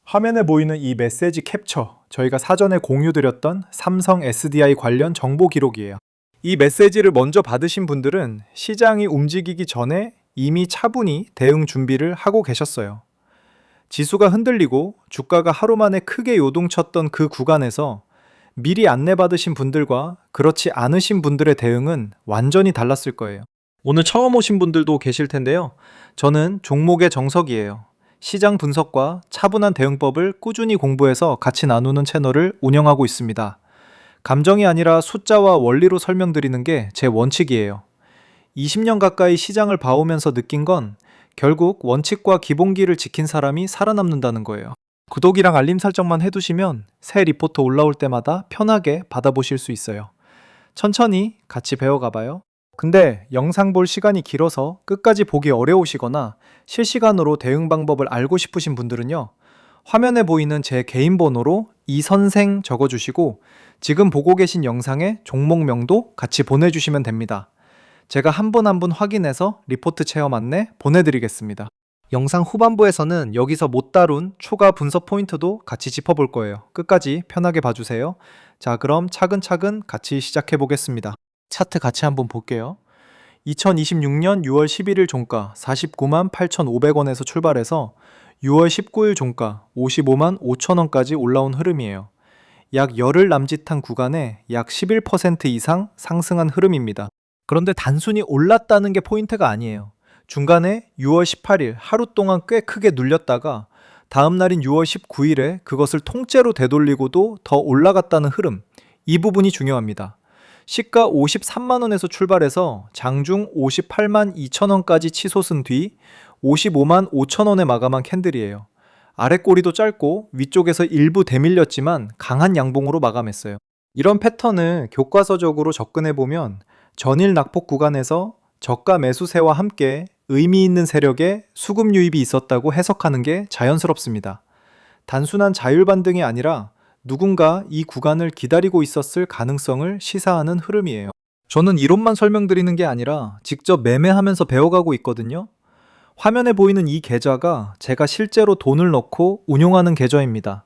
화면에 보이는 이 메시지 캡처, 저희가 사전에 공유드렸던 삼성 SDI 관련 정보 기록이에요. 이 메시지를 먼저 받으신 분들은 시장이 움직이기 전에 이미 차분히 대응 준비를 하고 계셨어요. 지수가 흔들리고 주가가 하루 만에 크게 요동쳤던 그 구간에서 미리 안내받으신 분들과 그렇지 않으신 분들의 대응은 완전히 달랐을 거예요. 오늘 처음 오신 분들도 계실 텐데요. 저는 종목의 정석이에요. 시장 분석과 차분한 대응법을 꾸준히 공부해서 같이 나누는 채널을 운영하고 있습니다. 감정이 아니라 숫자와 원리로 설명드리는 게 제 원칙이에요. 20년 가까이 시장을 봐오면서 느낀 건 결국 원칙과 기본기를 지킨 사람이 살아남는다는 거예요. 구독이랑 알림 설정만 해두시면 새 리포트 올라올 때마다 편하게 받아보실 수 있어요. 천천히 같이 배워가봐요. 근데 영상 볼 시간이 길어서 끝까지 보기 어려우시거나 실시간으로 대응 방법을 알고 싶으신 분들은요, 화면에 보이는 제 개인 번호로 이선생 적어주시고 지금 보고 계신 영상의 종목명도 같이 보내주시면 됩니다. 제가 한 분 한 분 확인해서 리포트 체험 안내 보내드리겠습니다. 영상 후반부에서는 여기서 못 다룬 추가 분석 포인트도 같이 짚어볼 거예요. 끝까지 편하게 봐주세요. 자, 그럼 차근차근 같이 시작해 보겠습니다. 차트 같이 한번 볼게요. 2026년 6월 11일 종가 49만 8,500원에서 출발해서 6월 19일 종가 55만 5천원까지 올라온 흐름이에요. 약 열흘 남짓한 구간에 약 11% 이상 상승한 흐름입니다. 그런데 단순히 올랐다는 게 포인트가 아니에요. 중간에 6월 18일 하루 동안 꽤 크게 눌렸다가 다음 날인 6월 19일에 그것을 통째로 되돌리고도 더 올라갔다는 흐름, 이 부분이 중요합니다. 시가 53만원에서 출발해서 장중 58만 2천원까지 치솟은 뒤 55만 5천원에 마감한 캔들이에요. 아래 꼬리도 짧고 위쪽에서 일부 대밀렸지만 강한 양봉으로 마감했어요. 이런 패턴을 교과서적으로 접근해보면 전일 낙폭 구간에서 저가 매수세와 함께 의미 있는 세력에 수급 유입이 있었다고 해석하는 게 자연스럽습니다. 단순한 자율 반등이 아니라 누군가 이 구간을 기다리고 있었을 가능성을 시사하는 흐름이에요. 저는 이론만 설명드리는 게 아니라 직접 매매하면서 배워가고 있거든요. 화면에 보이는 이 계좌가 제가 실제로 돈을 넣고 운용하는 계좌입니다.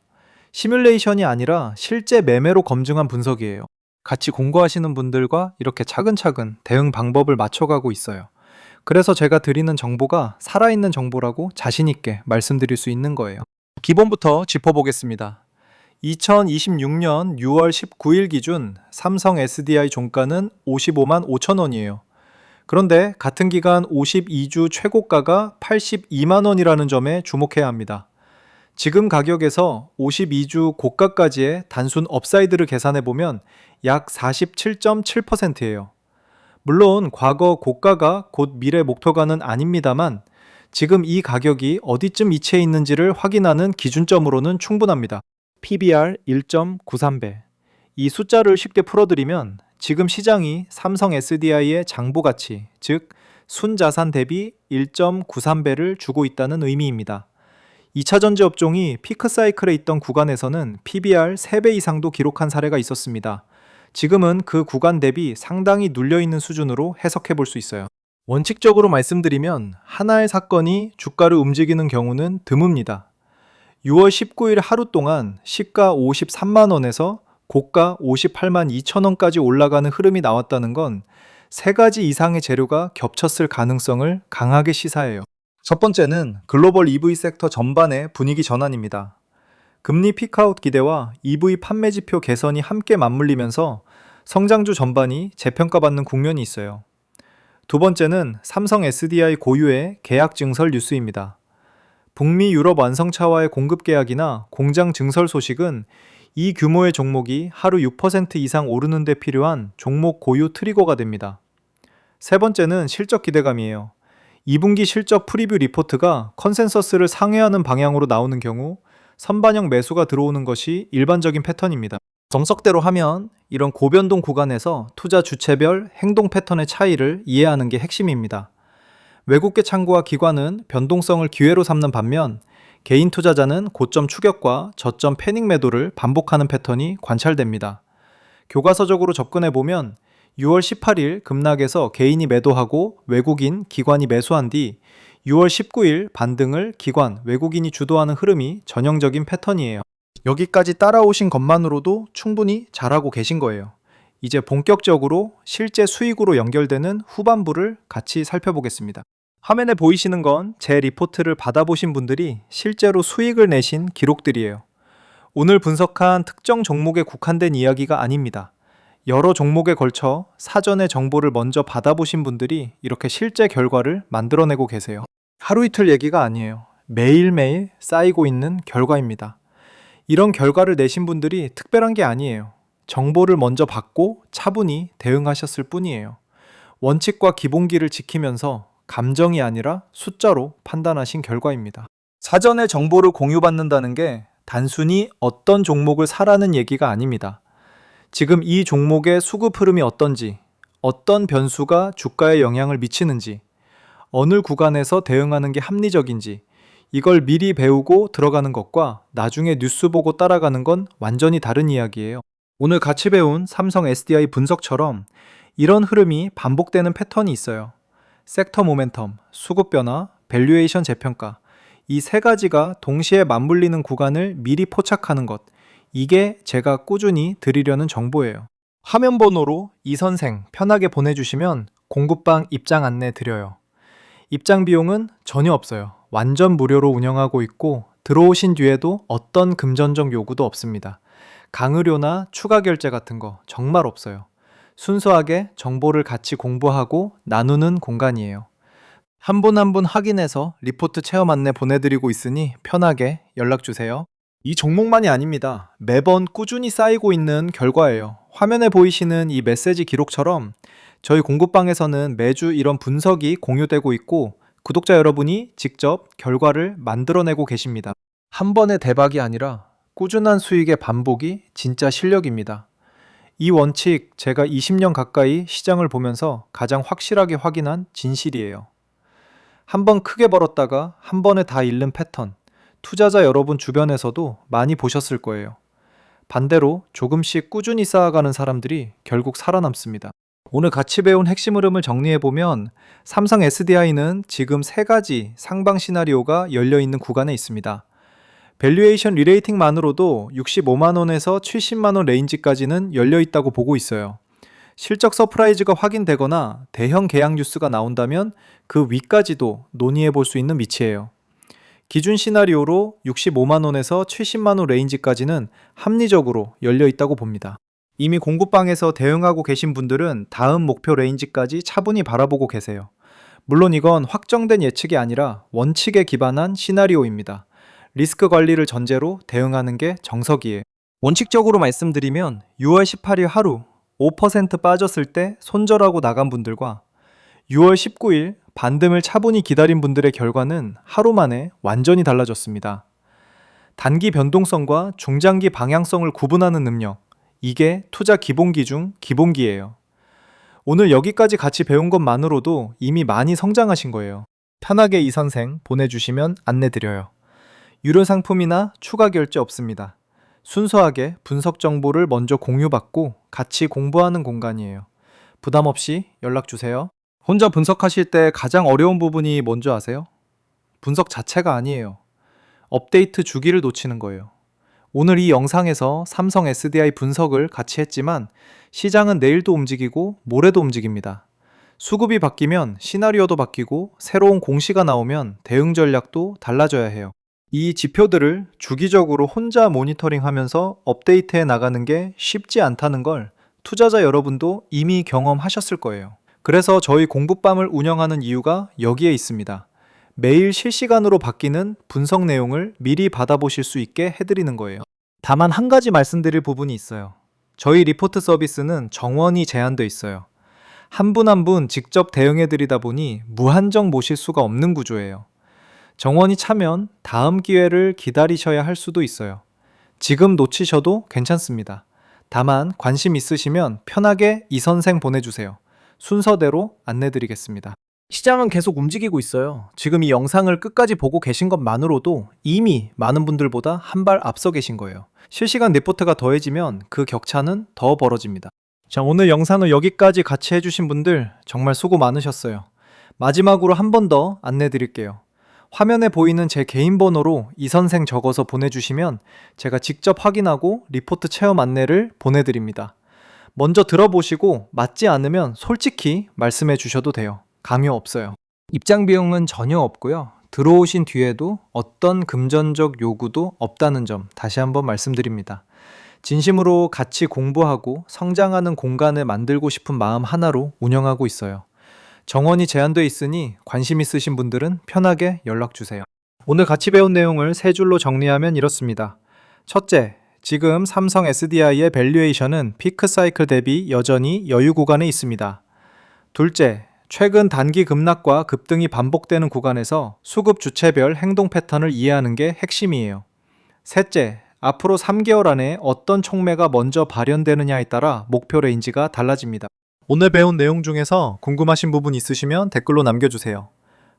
시뮬레이션이 아니라 실제 매매로 검증한 분석이에요. 같이 공부하시는 분들과 이렇게 차근차근 대응 방법을 맞춰가고 있어요. 그래서 제가 드리는 정보가 살아있는 정보라고 자신있게 말씀드릴 수 있는 거예요. 기본부터 짚어보겠습니다. 2026년 6월 19일 기준 삼성 SDI 종가는 55만 5천원이에요. 그런데 같은 기간 52주 최고가가 82만 원이라는 점에 주목해야 합니다. 지금 가격에서 52주 고가까지의 단순 업사이드를 계산해보면 약 47.7%예요. 물론 과거 고가가 곧 미래 목표가는 아닙니다만 지금 이 가격이 어디쯤 위치해 있는지를 확인하는 기준점으로는 충분합니다. PBR 1.93배. 이 숫자를 쉽게 풀어드리면 지금 시장이 삼성 SDI의 장부가치, 즉 순자산 대비 1.93배를 주고 있다는 의미입니다. 2차 전지 업종이 피크 사이클에 있던 구간에서는 PBR 3배 이상도 기록한 사례가 있었습니다. 지금은 그 구간 대비 상당히 눌려있는 수준으로 해석해 볼 수 있어요. 원칙적으로 말씀드리면 하나의 사건이 주가를 움직이는 경우는 드뭅니다. 6월 19일 하루 동안 시가 53만원에서 고가 58만 2천원까지 올라가는 흐름이 나왔다는 건 세 가지 이상의 재료가 겹쳤을 가능성을 강하게 시사해요. 첫 번째는 글로벌 EV 섹터 전반의 분위기 전환입니다. 금리 피크아웃 기대와 EV 판매 지표 개선이 함께 맞물리면서 성장주 전반이 재평가받는 국면이 있어요. 두 번째는 삼성 SDI 고유의 계약 증설 뉴스입니다. 북미 유럽 완성차와의 공급 계약이나 공장 증설 소식은 이 규모의 종목이 하루 6% 이상 오르는 데 필요한 종목 고유 트리거가 됩니다. 세 번째는 실적 기대감이에요. 2분기 실적 프리뷰 리포트가 컨센서스를 상회하는 방향으로 나오는 경우 선반영 매수가 들어오는 것이 일반적인 패턴입니다. 정석대로 하면 이런 고변동 구간에서 투자 주체별 행동 패턴의 차이를 이해하는 게 핵심입니다. 외국계 창구와 기관은 변동성을 기회로 삼는 반면 개인 투자자는 고점 추격과 저점 패닉 매도를 반복하는 패턴이 관찰됩니다. 교과서적으로 접근해보면 6월 18일 급락에서 개인이 매도하고 외국인, 기관이 매수한 뒤 6월 19일 반등을 기관, 외국인이 주도하는 흐름이 전형적인 패턴이에요. 여기까지 따라오신 것만으로도 충분히 잘하고 계신 거예요. 이제 본격적으로 실제 수익으로 연결되는 후반부를 같이 살펴보겠습니다. 화면에 보이시는 건 제 리포트를 받아보신 분들이 실제로 수익을 내신 기록들이에요. 오늘 분석한 특정 종목에 국한된 이야기가 아닙니다. 여러 종목에 걸쳐 사전에 정보를 먼저 받아보신 분들이 이렇게 실제 결과를 만들어내고 계세요. 하루 이틀 얘기가 아니에요. 매일매일 쌓이고 있는 결과입니다. 이런 결과를 내신 분들이 특별한 게 아니에요. 정보를 먼저 받고 차분히 대응하셨을 뿐이에요. 원칙과 기본기를 지키면서 감정이 아니라 숫자로 판단하신 결과입니다. 사전에 정보를 공유받는다는 게 단순히 어떤 종목을 사라는 얘기가 아닙니다. 지금 이 종목의 수급 흐름이 어떤지, 어떤 변수가 주가에 영향을 미치는지, 어느 구간에서 대응하는 게 합리적인지, 이걸 미리 배우고 들어가는 것과 나중에 뉴스 보고 따라가는 건 완전히 다른 이야기예요. 오늘 같이 배운 삼성 SDI 분석처럼 이런 흐름이 반복되는 패턴이 있어요. 섹터 모멘텀, 수급 변화, 밸류에이션 재평가, 이 세 가지가 동시에 맞물리는 구간을 미리 포착하는 것, 이게 제가 꾸준히 드리려는 정보예요. 화면 번호로 이선생 편하게 보내주시면 공부방 입장 안내 드려요. 입장 비용은 전혀 없어요. 완전 무료로 운영하고 있고 들어오신 뒤에도 어떤 금전적 요구도 없습니다. 강의료나 추가 결제 같은 거 정말 없어요. 순수하게 정보를 같이 공부하고 나누는 공간이에요. 한 분 한 분 확인해서 리포트 체험 안내 보내드리고 있으니 편하게 연락주세요. 이 종목만이 아닙니다. 매번 꾸준히 쌓이고 있는 결과예요. 화면에 보이시는 이 메시지 기록처럼 저희 공부방에서는 매주 이런 분석이 공유되고 있고 구독자 여러분이 직접 결과를 만들어내고 계십니다. 한 번의 대박이 아니라 꾸준한 수익의 반복이 진짜 실력입니다. 이 원칙 제가 20년 가까이 시장을 보면서 가장 확실하게 확인한 진실이에요. 한 번 크게 벌었다가 한 번에 다 잃는 패턴, 투자자 여러분 주변에서도 많이 보셨을 거예요. 반대로 조금씩 꾸준히 쌓아가는 사람들이 결국 살아남습니다. 오늘 같이 배운 핵심 흐름을 정리해보면 삼성 SDI는 지금 세 가지 상방 시나리오가 열려있는 구간에 있습니다. 밸류에이션 리레이팅만으로도 65만원에서 70만원 레인지까지는 열려있다고 보고 있어요. 실적 서프라이즈가 확인되거나 대형 계약 뉴스가 나온다면 그 위까지도 논의해 볼 수 있는 위치예요. 기준 시나리오로 65만원에서 70만원 레인지까지는 합리적으로 열려있다고 봅니다. 이미 공구방에서 대응하고 계신 분들은 다음 목표 레인지까지 차분히 바라보고 계세요. 물론 이건 확정된 예측이 아니라 원칙에 기반한 시나리오입니다. 리스크 관리를 전제로 대응하는 게 정석이에요. 원칙적으로 말씀드리면 6월 18일 하루 5% 빠졌을 때 손절하고 나간 분들과 6월 19일 반등을 차분히 기다린 분들의 결과는 하루 만에 완전히 달라졌습니다. 단기 변동성과 중장기 방향성을 구분하는 능력, 이게 투자 기본기 중 기본기예요. 오늘 여기까지 같이 배운 것만으로도 이미 많이 성장하신 거예요. 편하게 이 선생 보내주시면 안내드려요. 유료 상품이나 추가 결제 없습니다. 순수하게 분석 정보를 먼저 공유받고 같이 공부하는 공간이에요. 부담 없이 연락주세요. 혼자 분석하실 때 가장 어려운 부분이 뭔지 아세요? 분석 자체가 아니에요. 업데이트 주기를 놓치는 거예요. 오늘 이 영상에서 삼성 SDI 분석을 같이 했지만 시장은 내일도 움직이고 모레도 움직입니다. 수급이 바뀌면 시나리오도 바뀌고 새로운 공시가 나오면 대응 전략도 달라져야 해요. 이 지표들을 주기적으로 혼자 모니터링하면서 업데이트해 나가는 게 쉽지 않다는 걸 투자자 여러분도 이미 경험하셨을 거예요. 그래서 저희 공부밤을 운영하는 이유가 여기에 있습니다. 매일 실시간으로 바뀌는 분석 내용을 미리 받아보실 수 있게 해드리는 거예요. 다만 한 가지 말씀드릴 부분이 있어요. 저희 리포트 서비스는 정원이 제한돼 있어요. 한 분 한 분 직접 대응해드리다 보니 무한정 모실 수가 없는 구조예요. 정원이 차면 다음 기회를 기다리셔야 할 수도 있어요. 지금 놓치셔도 괜찮습니다. 다만 관심 있으시면 편하게 이 선생 보내주세요. 순서대로 안내드리겠습니다. 시장은 계속 움직이고 있어요. 지금 이 영상을 끝까지 보고 계신 것만으로도 이미 많은 분들보다 한 발 앞서 계신 거예요. 실시간 리포트가 더해지면 그 격차는 더 벌어집니다. 자, 오늘 영상을 여기까지 같이 해주신 분들 정말 수고 많으셨어요. 마지막으로 한 번 더 안내 드릴게요. 화면에 보이는 제 개인 번호로 이선생 적어서 보내주시면 제가 직접 확인하고 리포트 체험 안내를 보내드립니다. 먼저 들어보시고 맞지 않으면 솔직히 말씀해 주셔도 돼요. 강요 없어요. 입장 비용은 전혀 없고요. 들어오신 뒤에도 어떤 금전적 요구도 없다는 점 다시 한번 말씀드립니다. 진심으로 같이 공부하고 성장하는 공간을 만들고 싶은 마음 하나로 운영하고 있어요. 정원이 제한돼 있으니 관심 있으신 분들은 편하게 연락 주세요. 오늘 같이 배운 내용을 세 줄로 정리하면 이렇습니다. 첫째, 지금 삼성 SDI의 밸류에이션은 피크 사이클 대비 여전히 여유 구간에 있습니다. 둘째, 최근 단기 급락과 급등이 반복되는 구간에서 수급 주체별 행동 패턴을 이해하는 게 핵심이에요. 셋째, 앞으로 3개월 안에 어떤 촉매가 먼저 발현되느냐에 따라 목표 레인지가 달라집니다. 오늘 배운 내용 중에서 궁금하신 부분 있으시면 댓글로 남겨주세요.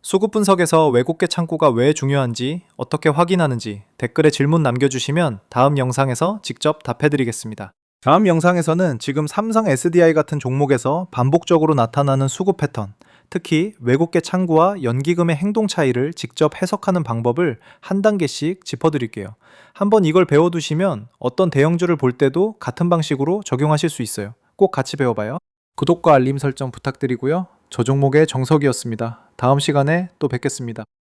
수급 분석에서 왜곡계 창구가 왜 중요한지, 어떻게 확인하는지 댓글에 질문 남겨주시면 다음 영상에서 직접 답해드리겠습니다. 다음 영상에서는 지금 삼성 SDI 같은 종목에서 반복적으로 나타나는 수급 패턴, 특히 왜곡계 창구와 연기금의 행동 차이를 직접 해석하는 방법을 한 단계씩 짚어드릴게요. 한번 이걸 배워두시면 어떤 대형주를 볼 때도 같은 방식으로 적용하실 수 있어요. 꼭 같이 배워봐요. 구독과 알림 설정 부탁드리고요. 저 종목의 정석이었습니다. 다음 시간에 또 뵙겠습니다.